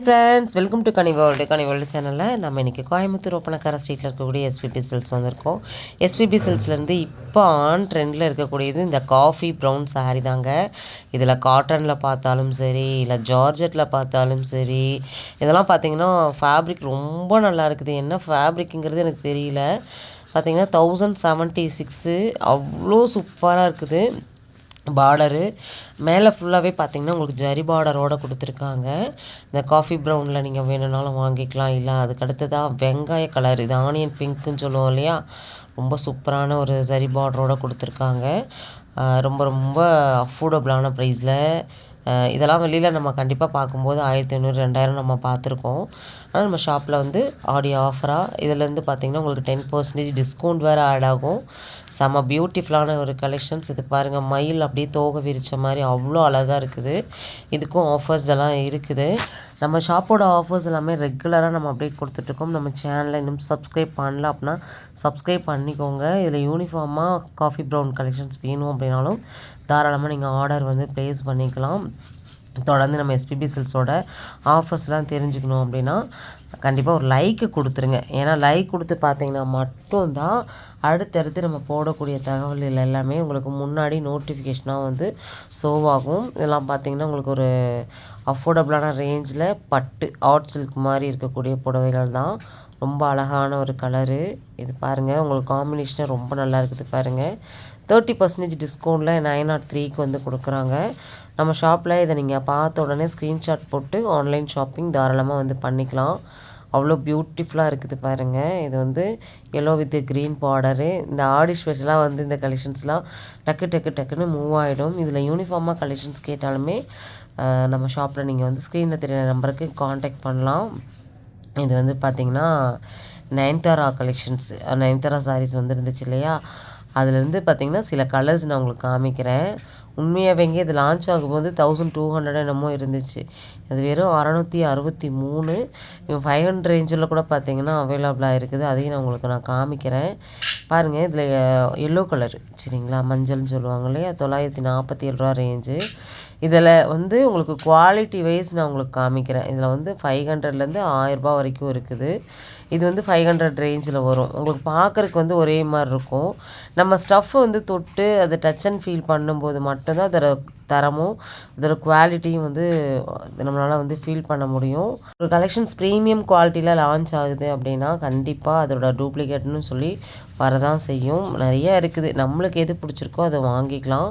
Friends welcome to Ghani world சேனலில் நம்ம இன்றைக்கி கோயம்புத்தூர் ஒப்பனக்கார ஸ்ட்ரீட்டில் இருக்கக்கூடிய எஸ்பிபி சில்க்ஸ் வந்திருக்கோம். எஸ்பிபி சில்க்ஸ்லேருந்து இப்போ ஆன் ட்ரெண்டில் இருக்கக்கூடியது இந்த காஃபி ப்ரௌன் சாரீ தாங்க. இதில் காட்டனில் பார்த்தாலும் சரி, இல்லை ஜார்ஜெட்டில் பார்த்தாலும் சரி, இதெல்லாம் பார்த்திங்கன்னா ஃபேப்ரிக் ரொம்ப நல்லா இருக்குது. என்ன ஃபேப்ரிக்குங்கிறது எனக்கு தெரியல. பார்த்திங்கன்னா 1076 அவ்வளோ சூப்பராக இருக்குது. பார்டரு மேலே ஃபுல்லாகவே பார்த்திங்கன்னா உங்களுக்கு ஜரி பார்டரோடு கொடுத்துருக்காங்க. இந்த காஃபி ப்ரௌனில் நீங்கள் வேணும்னாலும் வாங்கிக்கலாம். இல்லை அதுக்கு அடுத்ததாக வெங்காய கலர், இது ஆனியன் பிங்க்குன்னு சொல்லுவோம் இல்லையா, ரொம்ப சூப்பரான ஒரு ஜரி பார்டரோடு கொடுத்துருக்காங்க. ரொம்ப ரொம்ப அஃபோர்டபுளான ப்ரைஸில். இதெல்லாம் வெளியில் நம்ம கண்டிப்பாக பார்க்கும்போது 1500 2000 நம்ம பார்த்துருக்கோம். ஆனால் நம்ம ஷாப்பில் வந்து ஆஃபராக இதிலேருந்து பார்த்திங்கன்னா உங்களுக்கு 10% டிஸ்கவுண்ட் வேறு ஆட் ஆகும். செம்ம பியூட்டிஃபுல்லான ஒரு கலெக்ஷன்ஸ். இது பாருங்கள், மயில் அப்படியே தோகை விரித்த மாதிரி அவ்வளோ அழகாக இருக்குது. இதுக்கும் ஆஃபர்ஸ் எல்லாம் இருக்குது. நம்ம ஷாப்போட ஆஃபர்ஸ் எல்லாமே ரெகுலராக நம்ம அப்டேட் கொடுத்துட்ருக்கோம். நம்ம சேனலை இன்னும் சப்ஸ்கிரைப் பண்ணல அப்படின்னா சப்ஸ்கிரைப் பண்ணிக்கோங்க. இதில் யூனிஃபார்மாக காஃபி ப்ரௌன் கலெக்ஷன்ஸ் வேணும் அப்படின்னாலும் தாராளமாக நீங்கள் ஆர்டர் வந்து ப்ளேஸ் பண்ணிக்கலாம். தொடர்ந்து நம்ம எஸ்பிபி சில்க்ஸோட ஆஃபர்ஸ்லாம் தெரிஞ்சுக்கணும் அப்படின்னா கண்டிப்பாக ஒரு லைக்கு கொடுத்துருங்க. ஏன்னா லைக் கொடுத்து பார்த்தீங்கன்னா மட்டும்தான் அடுத்தடுத்து நம்ம போடக்கூடிய தகவல்கள் எல்லாமே உங்களுக்கு முன்னாடி நோட்டிஃபிகேஷனாக வந்து ஷோவாகும். இதெல்லாம் பார்த்திங்கன்னா உங்களுக்கு ஒரு அஃபோர்டபுளான ரேஞ்சில் பட்டு ஆர்ட் சில்க் மாதிரி இருக்கக்கூடிய புடவைகள் தான். ரொம்ப அழகான ஒரு கலரு. இது பாருங்கள், உங்களுக்கு காம்பினேஷனே ரொம்ப நல்லா இருக்குது பாருங்கள். 30% டிஸ்கவுண்ட்டில் 903க்கு வந்து கொடுக்குறாங்க. நம்ம ஷாப்பில் இதை நீங்கள் பார்த்த உடனே ஸ்க்ரீன்ஷாட் போட்டு ஆன்லைன் ஷாப்பிங் தாராளமாக வந்து பண்ணிக்கலாம். அவ்வளோ பியூட்டிஃபுல்லாக இருக்குது பாருங்கள். இது வந்து எல்லோ வித் க்ரீன் பார்டரு. இந்த ஆடி ஸ்பெஷலாக வந்து இந்த கலெக்ஷன்ஸ்லாம் டக்குன்னு மூவ் ஆகிடும். இதில் யூனிஃபார்மாக கலெக்ஷன்ஸ் கேட்டாலுமே நம்ம ஷாப்பில் நீங்கள் வந்து ஸ்க்ரீனில் தெரியிற நம்பருக்கு காண்டாக்ட் பண்ணலாம். இது வந்து பார்த்திங்கன்னா நயன்தாரா கலெக்ஷன்ஸ், நயன்தாரா சாரீஸ் வந்து இருந்துச்சு இல்லையா, அதுலேருந்து பார்த்திங்கன்னா சில கலர்ஸ் நான் உங்களுக்கு காமிக்கிறேன். உண்மையாகவேங்க இது லான்ச் ஆகும்போது 1200 என்னமோ இருந்துச்சு. அது வெறும் 663. 500 ரேஞ்சில் கூட பார்த்திங்கன்னா அவைலபிளாக இருக்குது. அதையும் நான் உங்களுக்கு காமிக்கிறேன் பாருங்கள். இதில் எல்லோ கலரு சரிங்களா, மஞ்சள்னு சொல்லுவாங்க இல்லையா, 947 ரூபா ரேஞ்சு. இதில் வந்து உங்களுக்கு குவாலிட்டி வைஸ் நான் உங்களுக்கு காமிக்கிறேன். இதில் வந்து 500லேருந்து 1000 ரூபா வரைக்கும் இருக்குது. இது வந்து 500 ரேஞ்சில் வரும். உங்களுக்கு பார்க்குறதுக்கு வந்து ஒரே மாதிரி இருக்கும். நம்ம ஸ்டஃப் வந்து தொட்டு அதை டச் அண்ட் ஃபீல் பண்ணும்போது மட்டும்தான் அதோட தரமும் அதோட குவாலிட்டியும் வந்து நம்மளால் வந்து ஃபீல் பண்ண முடியும். ஒரு கலெக்ஷன்ஸ் ப்ரீமியம் குவாலிட்டியில் லான்ச் ஆகுது அப்படின்னா கண்டிப்பாக அதோட டூப்ளிகேட்னு சொல்லி வரதான் செய்யும். நிறைய இருக்குது. நம்மளுக்கு எது பிடிச்சிருக்கோ அதை வாங்கிக்கலாம்.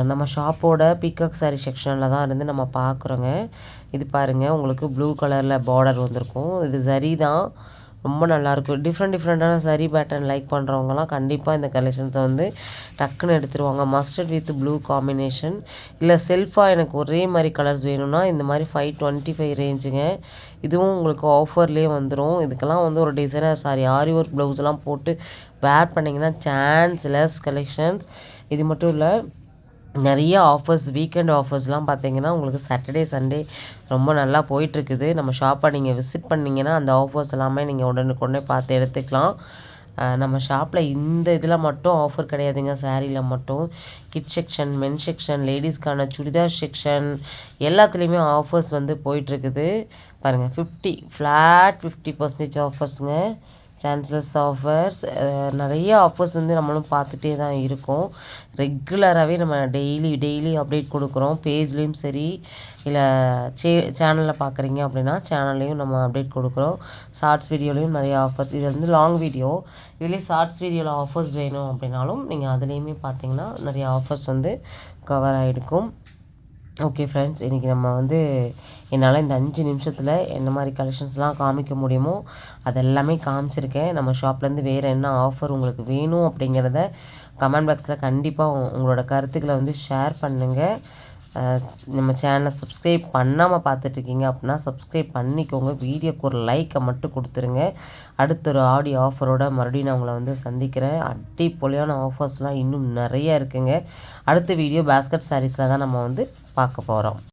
நம்ம ஷாப்போட பீகாக் சாரீ செக்ஷனில் தான் இருந்து நம்ம பார்க்குறோங்க. இது பாருங்கள், உங்களுக்கு ப்ளூ கலரில் பார்டர் வந்திருக்கும். இது சரி தான், ரொம்ப நல்லாயிருக்கும். டிஃப்ரெண்ட்டான சரி பேட்டர்ன் லைக் பண்ணுறவங்கலாம் கண்டிப்பாக இந்த கலெக்ஷன்ஸை வந்து டக்குன்னு எடுத்துருவாங்க. Mustard with blue combination. இல்லை செல்ஃபாக எனக்கு ஒரே மாதிரி கலர்ஸ் வேணும்னா இந்த மாதிரி 525 ரேஞ்சுங்க. இதுவும் உங்களுக்கு ஆஃபர்லேயே வந்துடும். இதுக்கெல்லாம் வந்து ஒரு டிசைனர் சாரி ஆரி ஒர்க் ப்ளவுஸ்லாம் போட்டு வேர் பண்ணிங்கன்னா சான்ஸ்லெஸ் கலெக்ஷன்ஸ். இது மட்டும் இல்லை, நிறைய ஆஃபர்ஸ், வீக்கெண்ட் ஆஃபர்ஸ்லாம் பார்த்திங்கன்னா உங்களுக்கு சாட்டர்டே சண்டே ரொம்ப நல்லா போயிட்டுருக்குது. நம்ம ஷாப்பை நீங்கள் விசிட் பண்ணிங்கன்னா அந்த ஆஃபர்ஸ் எல்லாமே நீங்கள் உடனுக்குடனே பார்த்து எடுத்துக்கலாம். நம்ம ஷாப்பில் இந்த இதில் மட்டும் ஆஃபர் கிடையாதுங்க. சாரியில் மட்டும் கிட் செக்ஷன், மென் செக்ஷன், லேடிஸ்க்கான சுடிதார் செக்ஷன் எல்லாத்துலேயுமே ஆஃபர்ஸ் வந்து போயிட்டுருக்குது பாருங்கள். 50% ஆஃபர்ஸுங்க, சான்ஸ்லெஸ் ஆஃபர்ஸ். நிறைய ஆஃபர்ஸ் வந்து நம்மளும் பார்த்துட்டே தான் இருக்கோம். ரெகுலராகவே நம்ம டெய்லி அப்டேட் கொடுக்குறோம். பேஜ்லேயும் சரி, இல்லை சேனலில் பார்க்குறீங்க அப்படின்னா சேனல்லையும் நம்ம அப்டேட் கொடுக்குறோம். ஷார்ட்ஸ் வீடியோலையும் நிறைய ஆஃபர்ஸ். இது வந்து லாங் வீடியோ, இதுலேயே ஷார்ட்ஸ் வீடியோவில் ஆஃபர்ஸ் வேணும் அப்படின்னாலும் நீங்கள் அதுலேயுமே பார்த்தீங்கன்னா நிறைய ஆஃபர்ஸ் வந்து கவர் ஆகிருக்கும். ஓகே ஃப்ரெண்ட்ஸ், இன்றைக்கி நம்ம வந்து என்னால் இந்த 5 நிமிஷத்தில் என்ன மாதிரி கலெக்ஷன்ஸ்லாம் காமிக்க முடியுமோ அதெல்லாமே காமிச்சிருக்கேன். நம்ம ஷாப்லேருந்து வேறு என்ன ஆஃபர் உங்களுக்கு வேணும் அப்படிங்கிறத கமெண்ட் பாக்ஸில் கண்டிப்பாக உங்களோட கருத்துக்களை வந்து ஷேர் பண்ணுங்கள். நம்ம சேனலை சப்ஸ்கிரைப் பண்ணாமல் பார்த்துட்ருக்கீங்க அப்படின்னா சப்ஸ்கிரைப் பண்ணிக்கோங்க. வீடியோக்கு ஒரு லைக்கை மட்டும் கொடுத்துருங்க. அடுத்த ஒரு ஆடியோ ஆஃபரோட மறுபடியும் நான் உங்களை வந்து சந்திக்கிறேன். அடிப்பொலியான ஆஃபர்ஸ்லாம் இன்னும் நிறைய இருக்குங்க. அடுத்த வீடியோ பேஸ்கட் சாரீஸில் தான் நம்ம வந்து பார்க்க போகிறோம்.